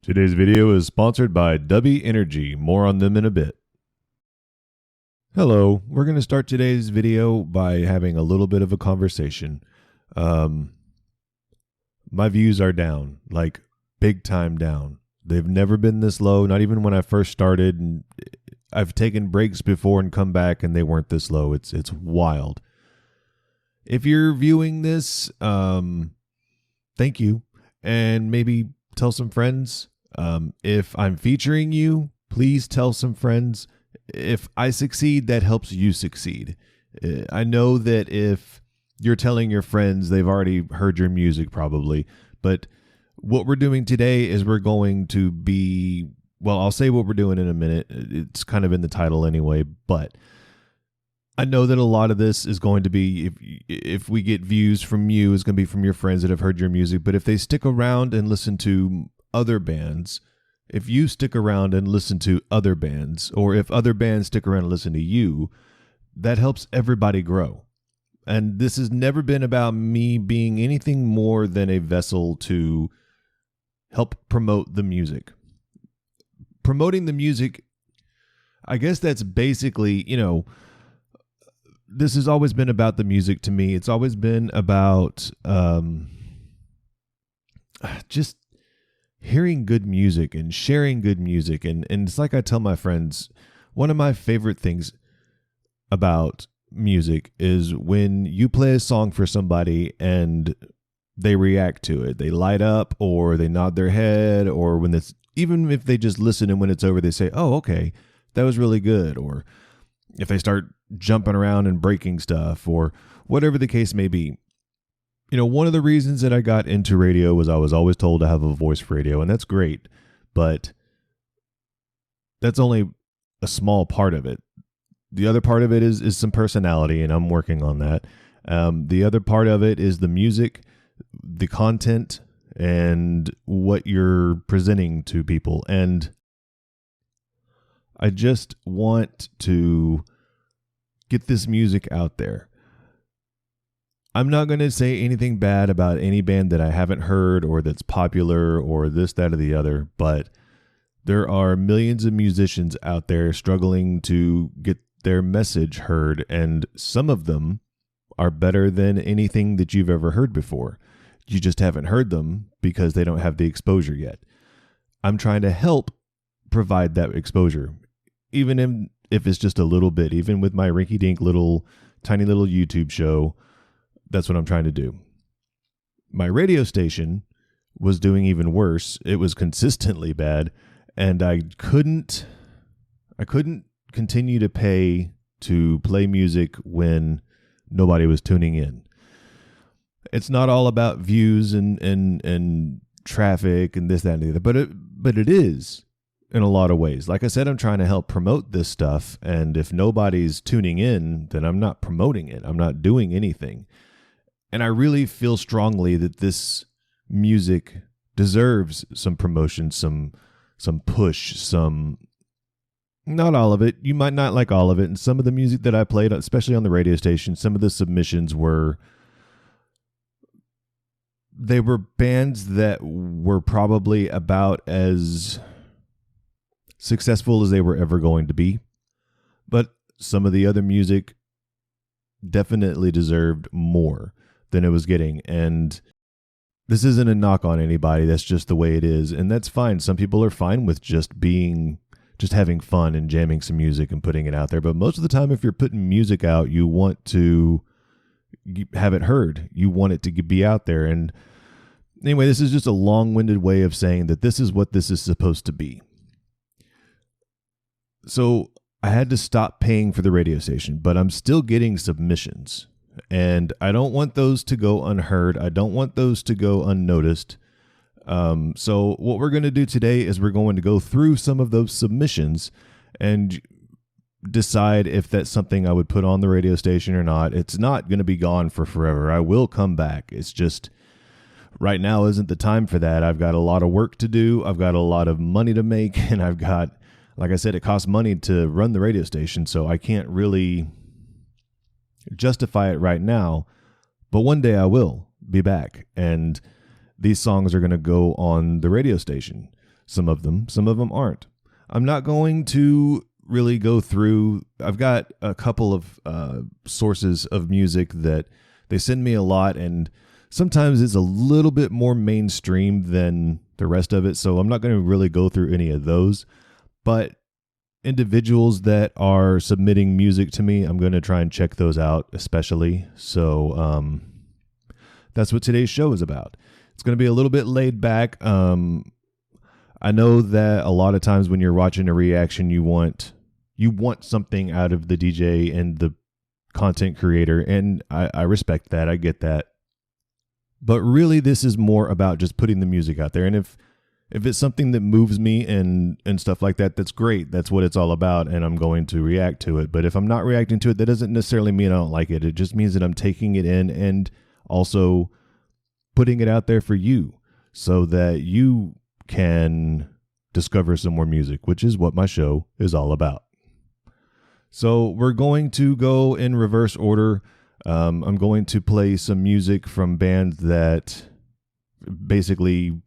Today's video is sponsored by W Energy. More on them in a bit. Hello, we're going to start today's video by having a little bit of a conversation. My views are down, like big time down. They've never been this low, not even when I first started. And I've taken breaks before and come back and they weren't this low. It's wild. If you're viewing this, thank you. And maybe tell some friends. If I'm featuring you, please tell some friends. If I succeed, that helps you succeed. I know that if you're telling your friends, they've already heard your music probably. But what we're doing today is we're going to be, well, I'll say what we're doing in a minute. It's kind of in the title anyway, but I know that a lot of this is going to be, if we get views from you, it's going to be from your friends that have heard your music. But if they stick around and listen to other bands, if you stick around and listen to other bands, or if other bands stick around and listen to you, that helps everybody grow. And this has never been about me being anything more than a vessel to help promote the music. Promoting the music, I guess that's basically, this has always been about the music to me. It's always been about just hearing good music and sharing good music. And it's like I tell my friends, one of my favorite things about music is when you play a song for somebody and they react to it. They light up or they nod their head, or when it's, even if they just listen and when it's over, they say, oh, okay, that was really good. Or if they start jumping around and breaking stuff or whatever the case may be. One of the reasons that I got into radio was I was always told to have a voice for radio, and that's great, but that's only a small part of it. The other part of it is some personality, and I'm working on that. The other part of it is the music, the content, and what you're presenting to people. And I just want to get this music out there. I'm not going to say anything bad about any band that I haven't heard or that's popular or this, that, or the other, but there are millions of musicians out there struggling to get their message heard, and some of them are better than anything that you've ever heard before. You just haven't heard them because they don't have the exposure yet. I'm trying to help provide that exposure, even if it's just a little bit, even with my rinky-dink tiny little YouTube show. That's what I'm trying to do. My radio station was doing even worse. It was consistently bad, and I couldn't continue to pay to play music when nobody was tuning in. It's not all about views and traffic and this, that, and the other, but it is in a lot of ways. Like I said, I'm trying to help promote this stuff, and if nobody's tuning in, then I'm not promoting it. I'm not doing anything. And I really feel strongly that this music deserves some promotion, some push, not all of it. You might not like all of it. And some of the music that I played, especially on the radio station, some of the submissions were bands that were probably about as successful as they were ever going to be. But some of the other music definitely deserved more than it was getting. And this isn't a knock on anybody. That's just the way it is. And that's fine. Some people are fine with just having fun and jamming some music and putting it out there. But most of the time, if you're putting music out, you want to have it heard. You want it to be out there. And anyway, this is just a long-winded way of saying that this is what this is supposed to be. So I had to stop paying for the radio station, but I'm still getting submissions. And I don't want those to go unheard. I don't want those to go unnoticed. So what we're going to do today is we're going to go through some of those submissions and decide if that's something I would put on the radio station or not. It's not going to be gone for forever. I will come back. It's just right now isn't the time for that. I've got a lot of work to do. I've got a lot of money to make, and I've got, like I said, it costs money to run the radio station, so I can't really justify it right now, but one day I will be back, and these songs are going to go on the radio station. some of them aren't. I'm not going to really go through. I've got a couple of sources of music that they send me a lot, and sometimes it's a little bit more mainstream than the rest of it, so I'm not going to really go through any of those. But individuals that are submitting music to me, I'm going to try and check those out especially. So that's what today's show is about. It's going to be a little bit laid back. I know that a lot of times when you're watching a reaction, you want something out of the DJ and the content creator, and I respect that. I get that. But really, this is more about just putting the music out there. And if it's something that moves me and stuff like that, that's great. That's what it's all about, and I'm going to react to it. But if I'm not reacting to it, that doesn't necessarily mean I don't like it. It just means that I'm taking it in and also putting it out there for you so that you can discover some more music, which is what my show is all about. So we're going to go in reverse order. I'm going to play some music from bands that basically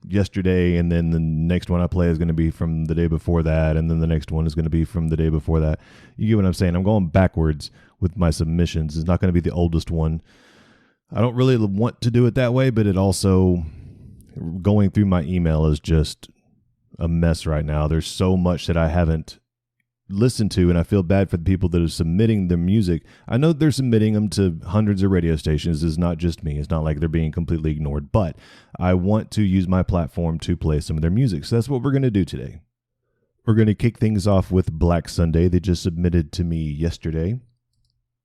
yesterday, and then the next one I play is going to be from the day before that, and then the next one is going to be from the day before that. You get what I'm saying? I'm going backwards with my submissions. It's not going to be the oldest one. I don't really want to do it that way, but it also, going through my email is just a mess right now. There's so much that I haven't listened to, and I feel bad for the people that are submitting their music. I know they're submitting them to hundreds of radio stations. It's not just me. It's not like they're being completely ignored, but I want to use my platform to play some of their music. So that's what we're going to do today. We're going to kick things off with Black Sunday. They just submitted to me yesterday.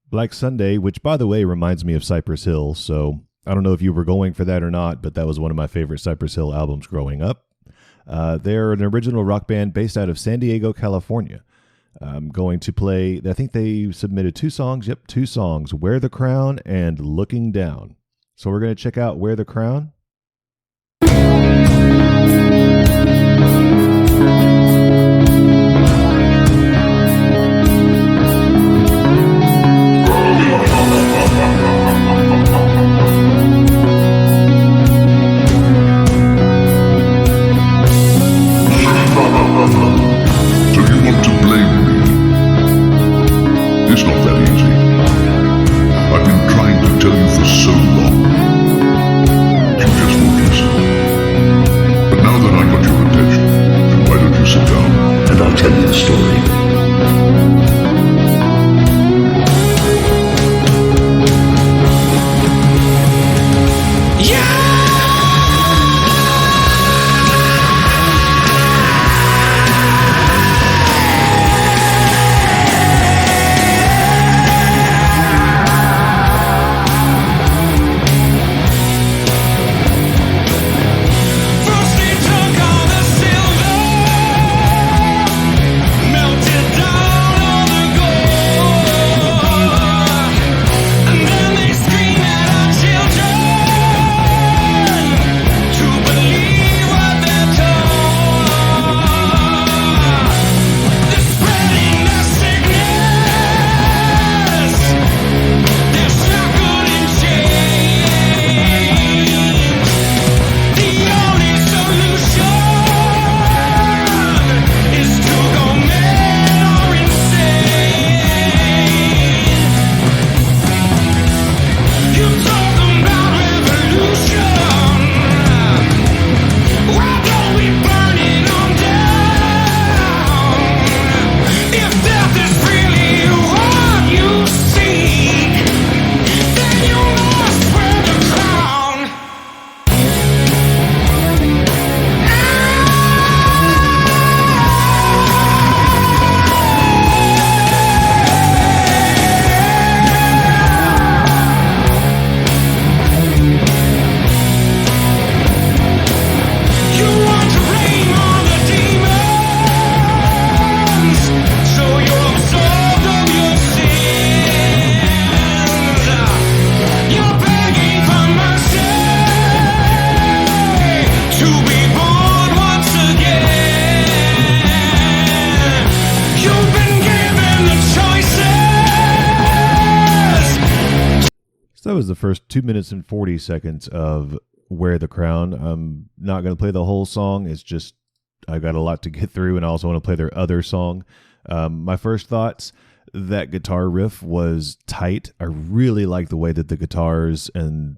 Black Sunday, which by the way reminds me of Cypress Hill. So I don't know if you were going for that or not, but that was one of my favorite Cypress Hill albums growing up. They're an original rock band based out of San Diego, California. I'm going to play, I think they submitted 2 songs. Yep, 2 songs, Wear the Crown and Looking Down. So we're going to check out Wear the Crown. That was the first 2 minutes and 40 seconds of Wear the Crown. I'm not going to play the whole song. It's just I got a lot to get through, and I also want to play their other song. My first thoughts, that guitar riff was tight. I really like the way that the guitars and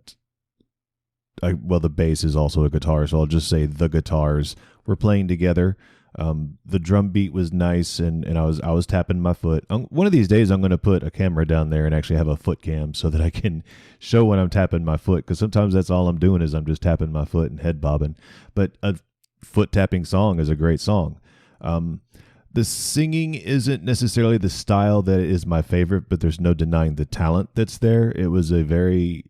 the bass is also a guitar, so I'll just say the guitars were playing together. The drum beat was nice, and I was tapping my foot. One of these days, I'm going to put a camera down there and actually have a foot cam so that I can show when I'm tapping my foot, because sometimes that's all I'm doing is I'm just tapping my foot and head bobbing. But a foot tapping song is a great song. The singing isn't necessarily the style that is my favorite, but there's no denying the talent that's there. It was a very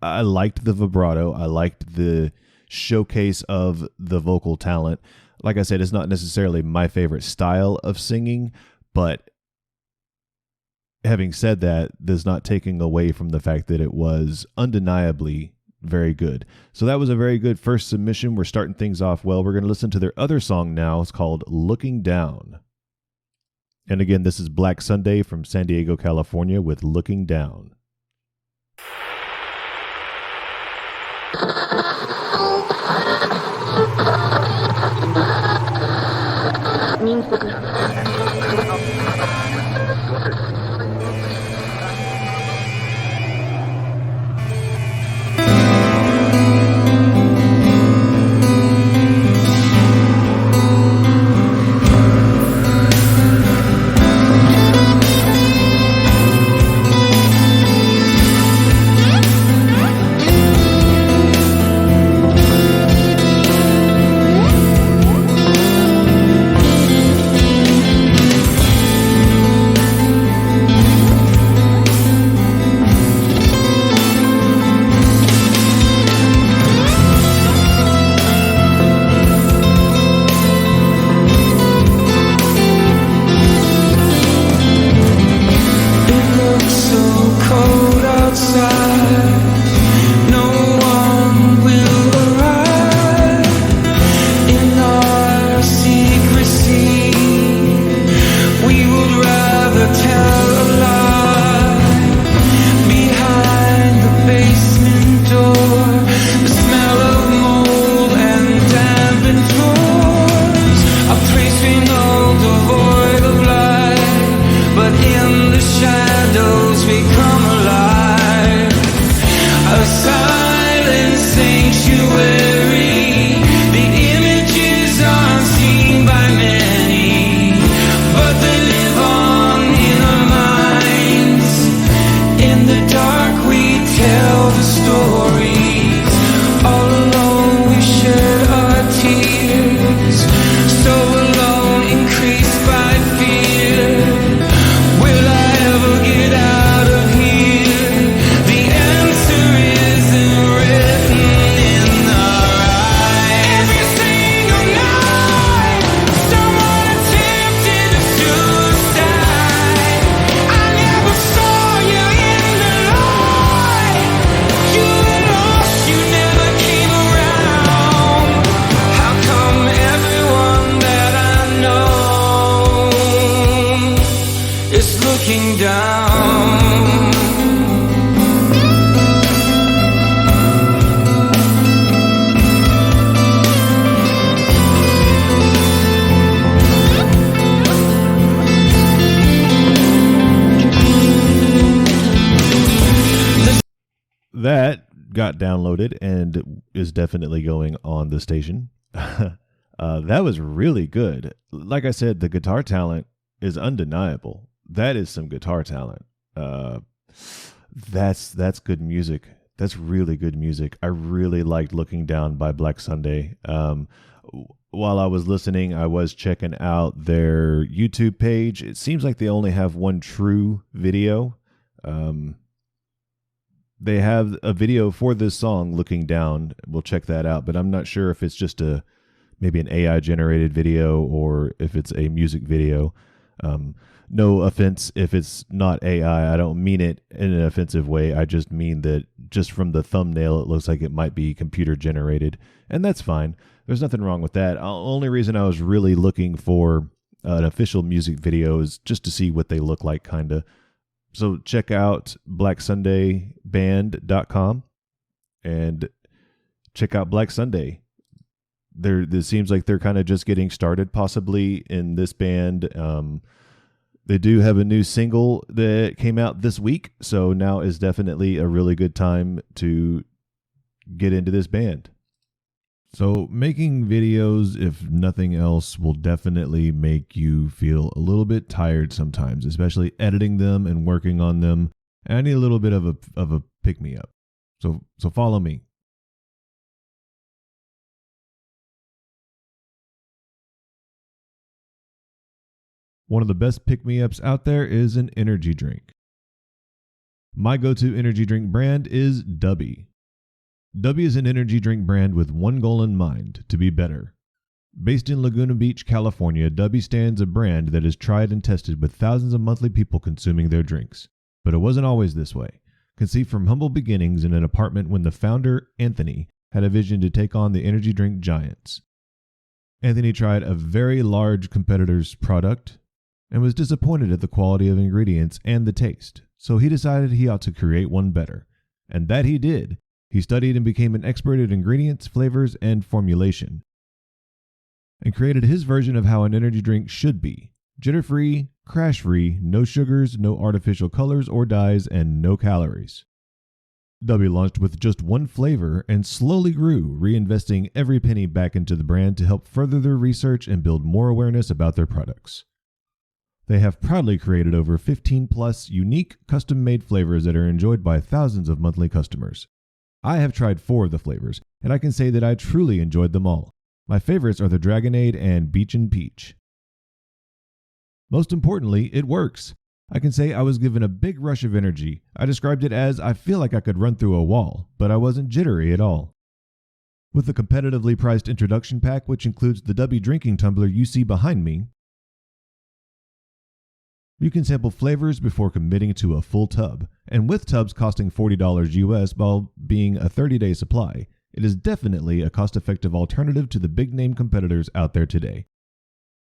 I liked the vibrato. I liked the showcase of the vocal talent. Like I said, it's not necessarily my favorite style of singing, but having said that, there's not taking away from the fact that it was undeniably very good. So that was a very good first submission. We're starting things off well. We're going to listen to their other song now. It's called Looking Down. And again, this is Black Sunday from San Diego, California with Looking Down. That got downloaded and is definitely going on the station. That was really good. Like I said, the guitar talent is undeniable. That is some guitar talent. That's good music. That's really good music. I really liked Looking Down by Black Sunday. While I was listening, I was checking out their YouTube page. It seems like they only have one true video. They have a video for this song, Looking Down. We'll check that out, but I'm not sure if it's just maybe an AI generated video or if it's a music video. No offense if it's not AI. I don't mean it in an offensive way. I just mean that just from the thumbnail, it looks like it might be computer generated, and that's fine. There's nothing wrong with that. Only reason I was really looking for an official music video is just to see what they look like, kind of. So check out blacksundayband.com and check out Black Sunday. This seems like they're kind of just getting started, possibly in this band. They do have a new single that came out this week, so now is definitely a really good time to get into this band. So making videos, if nothing else, will definitely make you feel a little bit tired sometimes, especially editing them and working on them. And I need a little bit of a pick-me-up. So follow me. One of the best pick-me-ups out there is an energy drink. My go-to energy drink brand is Dubby. Dubby is an energy drink brand with one goal in mind: to be better. Based in Laguna Beach, California, Dubby stands a brand that is tried and tested with thousands of monthly people consuming their drinks. But it wasn't always this way. Conceived from humble beginnings in an apartment when the founder, Anthony, had a vision to take on the energy drink giants. Anthony tried a very large competitor's product and was disappointed at the quality of ingredients and the taste, so he decided he ought to create one better. And that he did. He studied and became an expert at ingredients, flavors, and formulation, and created his version of how an energy drink should be: jitter-free, crash-free, no sugars, no artificial colors or dyes, and no calories. Dubby launched with just one flavor and slowly grew, reinvesting every penny back into the brand to help further their research and build more awareness about their products. They have proudly created over 15 plus unique, custom-made flavors that are enjoyed by thousands of monthly customers. I have tried 4 of the flavors, and I can say that I truly enjoyed them all. My favorites are the Dragonade and Beach and Peach. Most importantly, it works. I can say I was given a big rush of energy. I described it as, I feel like I could run through a wall, but I wasn't jittery at all. With the competitively priced introduction pack, which includes the Dubby drinking tumbler you see behind me, you can sample flavors before committing to a full tub, and with tubs costing $40 US while being a 30-day supply, it is definitely a cost-effective alternative to the big-name competitors out there today.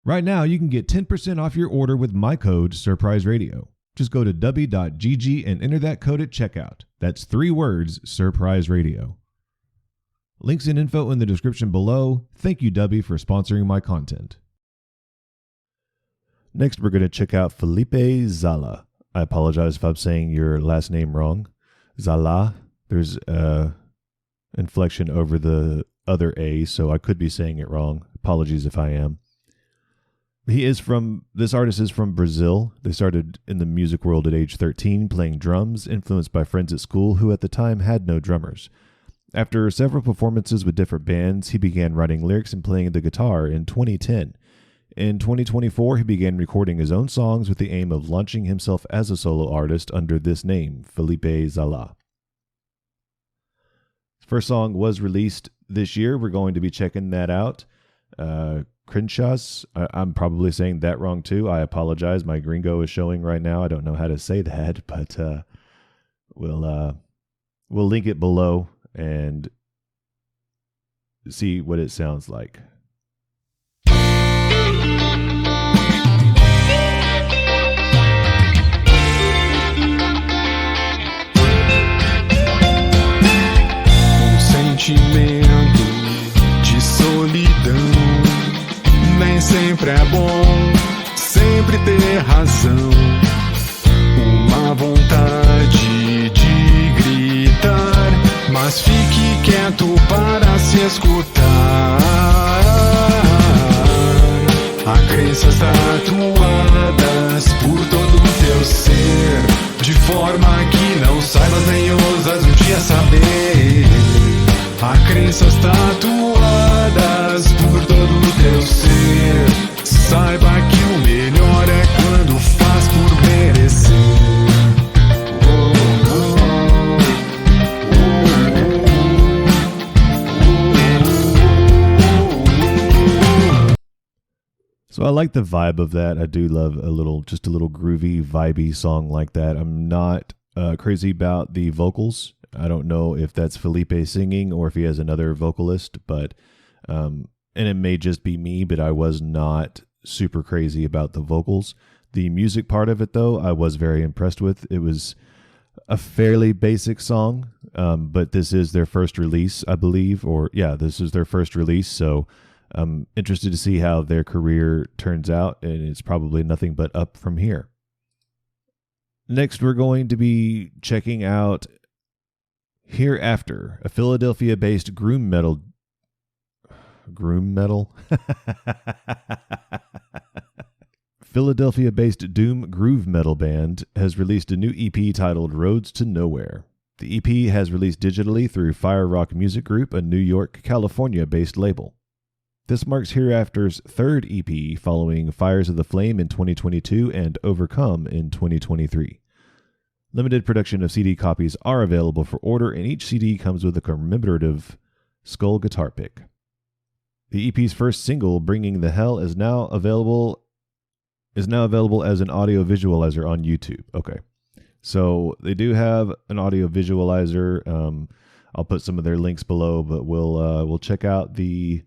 Right now, you can get 10% off your order with my code SurpriseRadio. Just go to dubby.gg and enter that code at checkout. That's 3 words, SurpriseRadio. Links and info in the description below. Thank you, Dubby, for sponsoring my content. Next, we're going to check out Felipe Xala. I apologize if I'm saying your last name wrong. Xala. There's inflection over the other A, so I could be saying it wrong. Apologies if I am. This artist is from Brazil. They started in the music world at age 13, playing drums, influenced by friends at school who at the time had no drummers. After several performances with different bands, he began writing lyrics and playing the guitar in 2010. In 2024, he began recording his own songs with the aim of launching himself as a solo artist under this name, Felipe Xala. First song was released this year. We're going to be checking that out. Crenshaws. I'm probably saying that wrong too. I apologize. My gringo is showing right now. I don't know how to say that, but we'll link it below and see what it sounds like. Sentimento de solidão, nem sempre é bom, sempre ter razão. Uma vontade de gritar, mas fique quieto para se escutar. Há crenças tatuadas por todo o teu ser, de forma que não saibas nem ousas um dia saber. Há crenças tatuadas por todo o teu ser. Saiba que o melhor é quando faz por merecer. So I like the vibe of that. I do love just a little groovy, vibey song like that. I'm not crazy about the vocals. I don't know if that's Felipe singing or if he has another vocalist, but and it may just be me, but I was not super crazy about the vocals. The music part of it, though, I was very impressed with. It was a fairly basic song. but this is their first release, I believe, this is their first release. So I'm interested to see how their career turns out, and it's probably nothing but up from here. Next, we're going to be checking out Hereafter, a Philadelphia-based groove metal. Philadelphia-based doom groove metal band has released a new EP titled Roads to Nowhere. The EP has released digitally through Fire Rock Music Group, a New York, California-based label. This marks Hereafter's third EP following Fires of the Flame in 2022 and Overcome in 2023. Limited production of CD copies are available for order, and each CD comes with a commemorative skull guitar pick. The EP's first single, Bringing the Hell, is now available as an audio visualizer on YouTube. Okay. So they do have an audio visualizer. I'll put some of their links below, but we'll check out the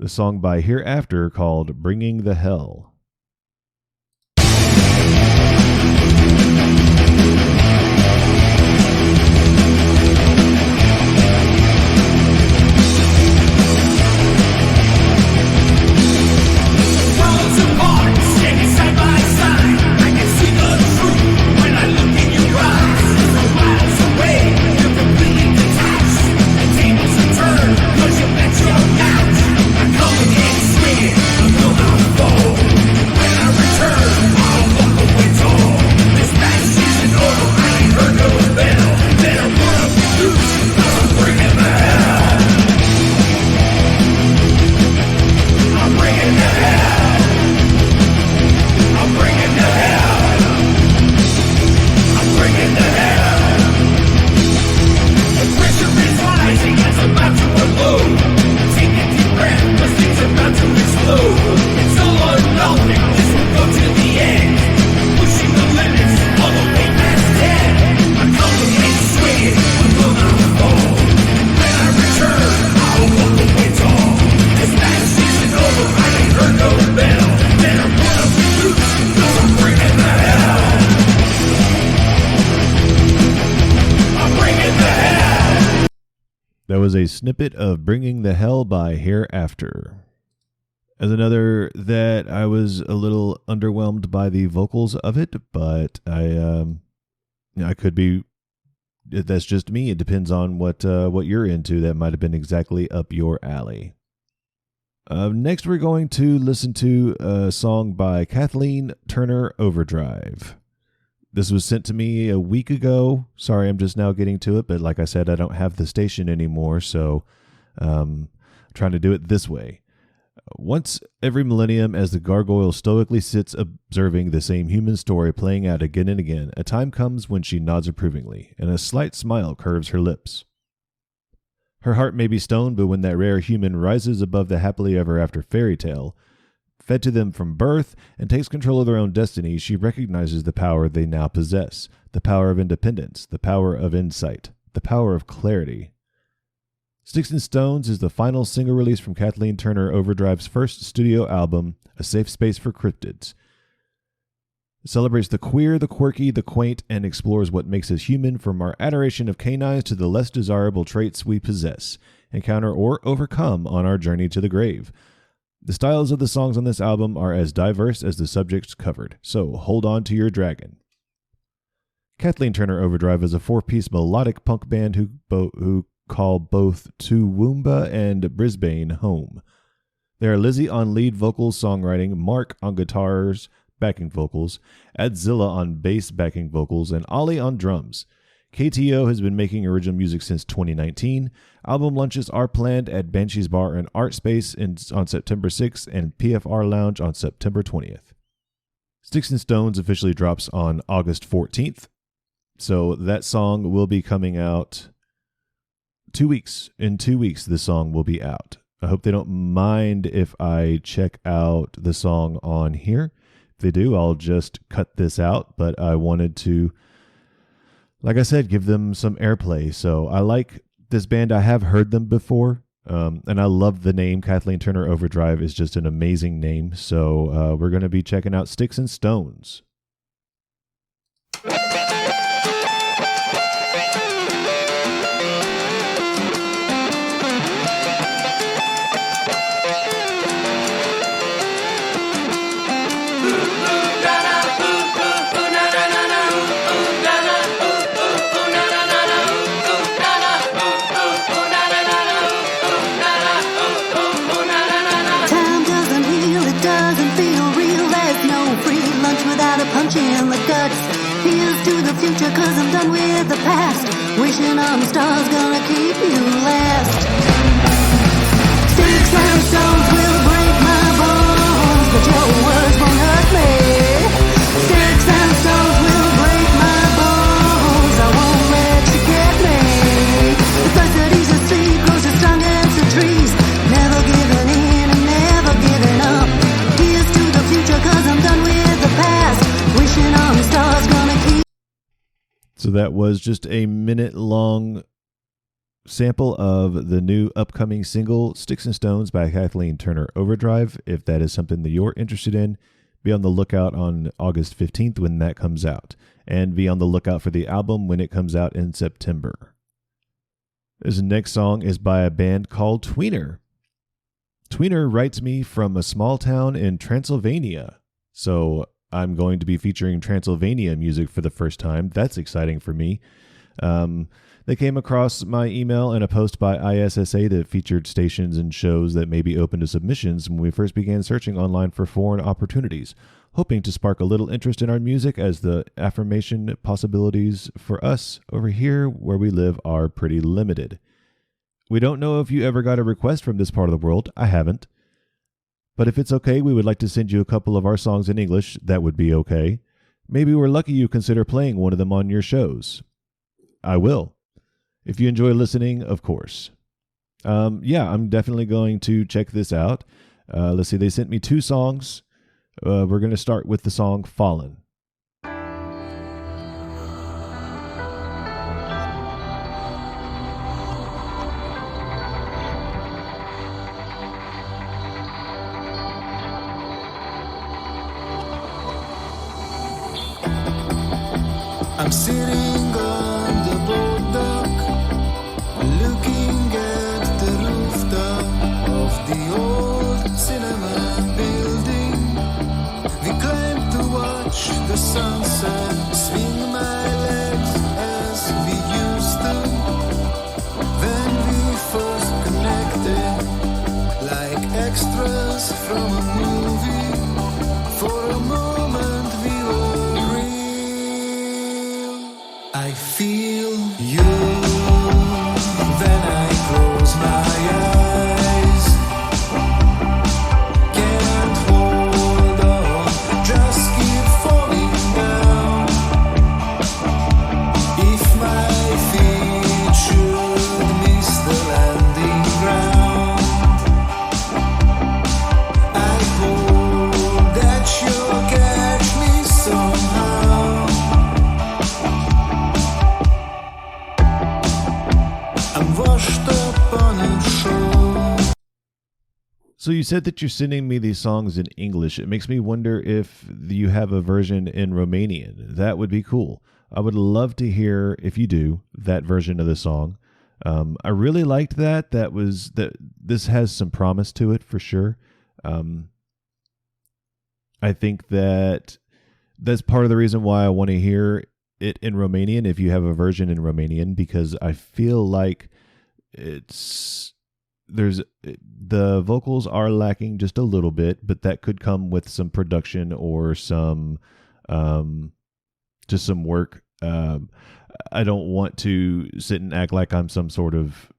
song by Hereafter called Bringing the Hell. That was a snippet of Bringing the Hell by Hereafter. As another that I was a little underwhelmed by the vocals of it, but I could be. That's just me. It depends on what you're into. That might have been exactly up your alley. Next, we're going to listen to a song by Kathleen Turner, Overdrive. This was sent to me a week ago. Sorry, I'm just now getting to it, but like I said, I don't have the station anymore, so I'm trying to do it this way. Once every millennium, as the gargoyle stoically sits observing the same human story playing out again and again, a time comes when she nods approvingly, and a slight smile curves her lips. Her heart may be stone, but when that rare human rises above the happily ever after fairy tale, fed to them from birth, and takes control of their own destiny, she recognizes the power they now possess, the power of independence, the power of insight, the power of clarity. Sticks and Stones is the final single release from Kathleen Turner Overdrive's first studio album, A Safe Space for Cryptids. It celebrates the queer, the quirky, the quaint, and explores what makes us human, from our adoration of canines to the less desirable traits we possess, encounter, or overcome on our journey to the grave. The styles of the songs on this album are as diverse as the subjects covered, so hold on to your dragon. Kathleen Turner Overdrive is a four-piece melodic punk band who call both Toowoomba and Brisbane home. They are Lizzie on lead vocals songwriting, Mark on guitars backing vocals, Adzilla on bass backing vocals, and Ollie on drums. KTO has been making original music since 2019. Album launches are planned at Banshee's Bar and Art Space on September 6th and PFR Lounge on September 20th. Sticks and Stones officially drops on August 14th. So that song will be coming out 2 weeks. In 2 weeks, the song will be out. I hope they don't mind if I check out the song on here. If they do, I'll just cut this out, but I wanted to, like I said, give them some airplay. So I like this band. I have heard them before, and I love the name. Kathleen Turner Overdrive is just an amazing name. So we're going to be checking out Sticks and Stones. the future, cause I'm done with the past. Wishing on the stars gonna keep you last. Sticks and stones will break my bones, but your words won't hurt me. Sticks and stones will break my bones, I won't let you get me. The first that eats a seed grows as strong as the trees. Never giving in and never giving up. Here's to the future, cause I'm done with the past. Wishing on the stars gonna keep. So that was just a minute-long sample of the new upcoming single, Sticks and Stones by Kathleen Turner, Overdrive. If that is something that you're interested in, be on the lookout on August 15th when that comes out. And be on the lookout for the album when it comes out in September. This next song is by a band called Tweener. Tweener writes me from a small town in Transylvania. So I'm going to be featuring Transylvania music for the first time. That's exciting for me. They came across my email in a post by ISSA that featured stations and shows that may be open to submissions when we first began searching online for foreign opportunities, hoping to spark a little interest in our music as the affirmation possibilities for us over here where we live are pretty limited. We don't know if you ever got a request from this part of the world. I haven't. But if it's okay, we would like to send you a couple of our songs in English. That would be okay. Maybe we're lucky you consider playing one of them on your shows. I will. If you enjoy listening, of course. I'm definitely going to check this out. Let's see, they sent me 2 songs. We're going to start with the song Fallen. I'm sitting on the boat dock, looking at the rooftop of the old cinema building. We climbed to watch the sunset, swing my legs as we used to. When we first connected, like extras from a movie, for a moment we were. I feel you when I close my eyes. Can't hold on, just keep falling down. If my feet should miss the landing ground, I hope that you'll catch me somehow. So you said that you're sending me these songs in English. It makes me wonder if you have a version in Romanian. That would be cool. I would love to hear, if you do, that version of the song. I really liked that. This has some promise to it for sure. I think that's part of the reason why I want to hear it in Romanian, if you have a version in Romanian, because I feel like the vocals are lacking just a little bit, but that could come with some production or some just some work. I don't want to sit and act like I'm some sort of,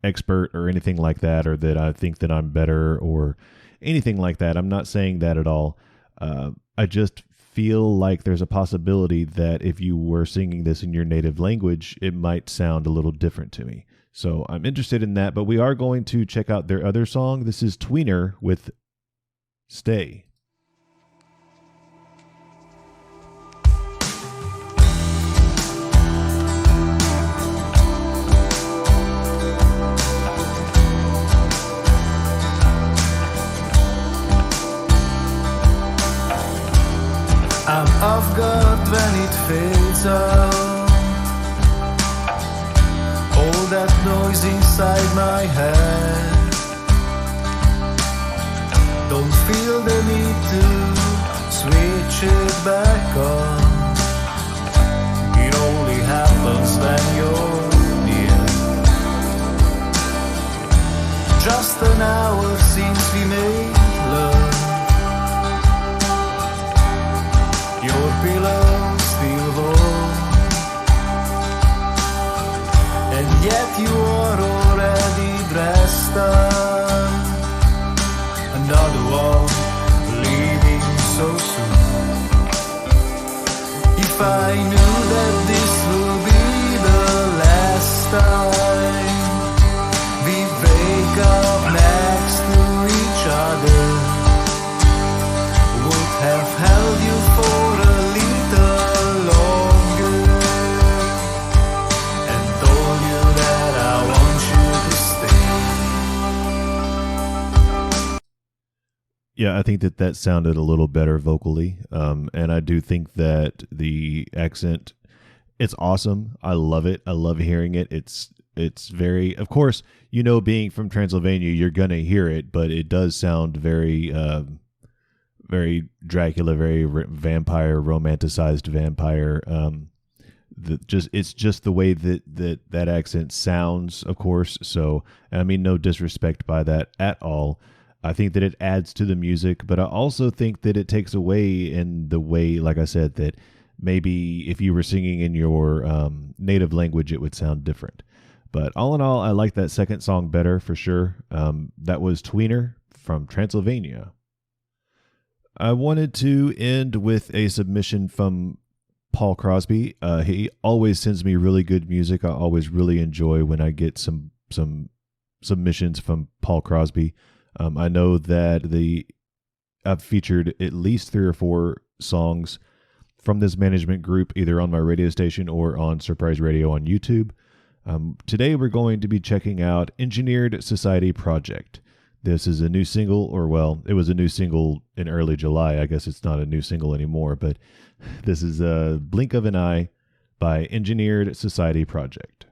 expert or anything like that, or that I think that I'm better or anything like that. I'm not saying that at all. I just feel like there's a possibility that if you were singing this in your native language, it might sound a little different to me. So I'm interested in that, but we are going to check out their other song. This is Tweener with Stay. I'm off guard when it fades out. All that noise inside my head. Don't feel the need to switch it back on. It only happens when you're near. Just an hour since we made love. Your pillow still I knew that this will be the last time we wake up next to each other, would have held you for a little longer and told you that I want you to stay. Yeah, I think that sounded a little better vocally, and I do think that the accent, it's awesome. I love it. I love hearing it. It's very, of course, being from Transylvania, you're gonna hear it, but it does sound very, very Dracula, very vampire, romanticized vampire. It's just the way that accent sounds, of course. So, I mean, no disrespect by that at all. I think that it adds to the music, but I also think that it takes away in the way, like I said, that maybe if you were singing in your native language, it would sound different. But all in all, I like that second song better for sure. That was Tweener from Transylvania. I wanted to end with a submission from Paul Crosby. He always sends me really good music. I always really enjoy when I get some submissions from Paul Crosby. I know that I've featured at least 3 or 4 songs from this management group, either on my radio station or on Surprise Radio on YouTube. Today we're going to be checking out Engineered Society Project. This is a new single, it was a new single in early July. I guess it's not a new single anymore, but this is a Blink of an Eye by Engineered Society Project.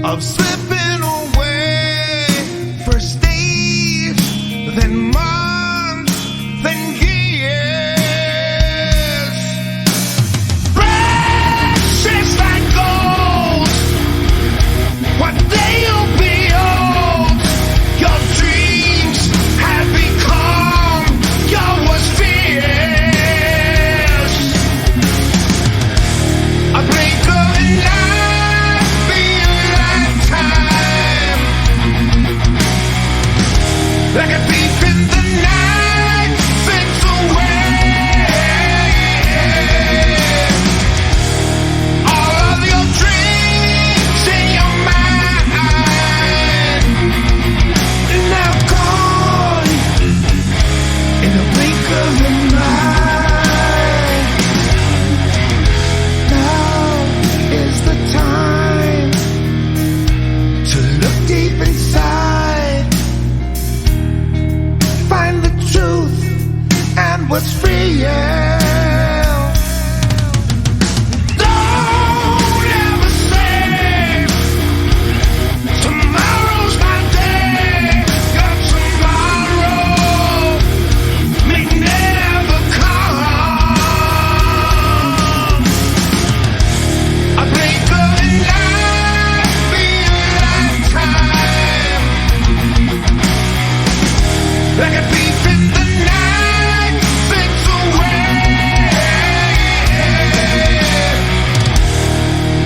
Of slipping away, first days, then months, then years. Precious like gold, one day you'll be old. Your dreams have become your worst fears. A blink of an eye. Like a thief in the night, fades away. All of your dreams in your mind, now gone in the blink of an eye. Now is the time to look deep inside. Find the truth and what's real. Don't ever say tomorrow's my day. 'Cause tomorrow may never come. A blink of an eye, be a lifetime. Like a thief in the night, fades away.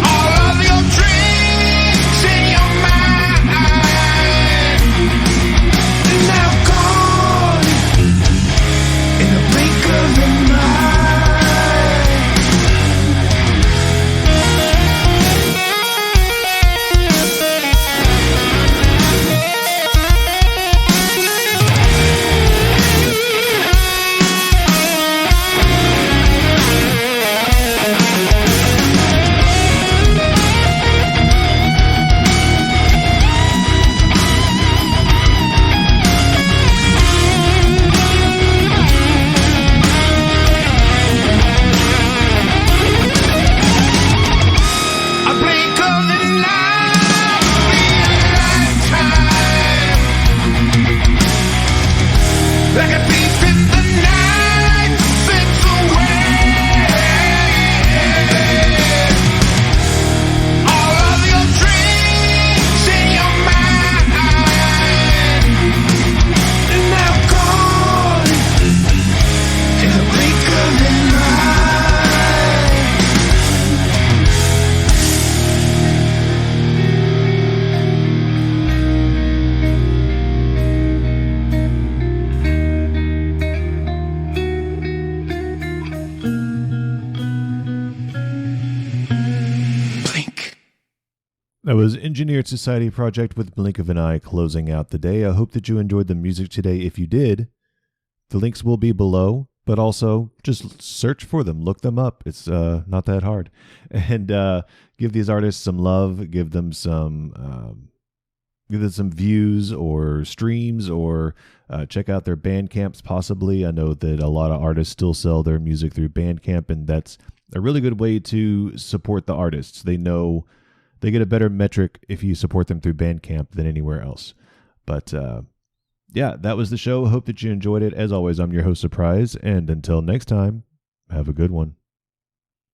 All of your dreams in your mind, now gone in the blink of an eye. Like a thief in the night, fades away. All of your dreams in your mind, now gone That was Engineered Society Project with Blink of an Eye closing out the day. I hope that you enjoyed the music today. If you did, the links will be below, but also just search for them. Look them up. It's not that hard. And give these artists some love. Give them some views or streams, or check out their Bandcamps possibly. I know that a lot of artists still sell their music through Bandcamp, and that's a really good way to support the artists. They know they get a better metric if you support them through Bandcamp than anywhere else. But yeah, that was the show. Hope that you enjoyed it. As always, I'm your host, Surprise. And until next time, have a good one.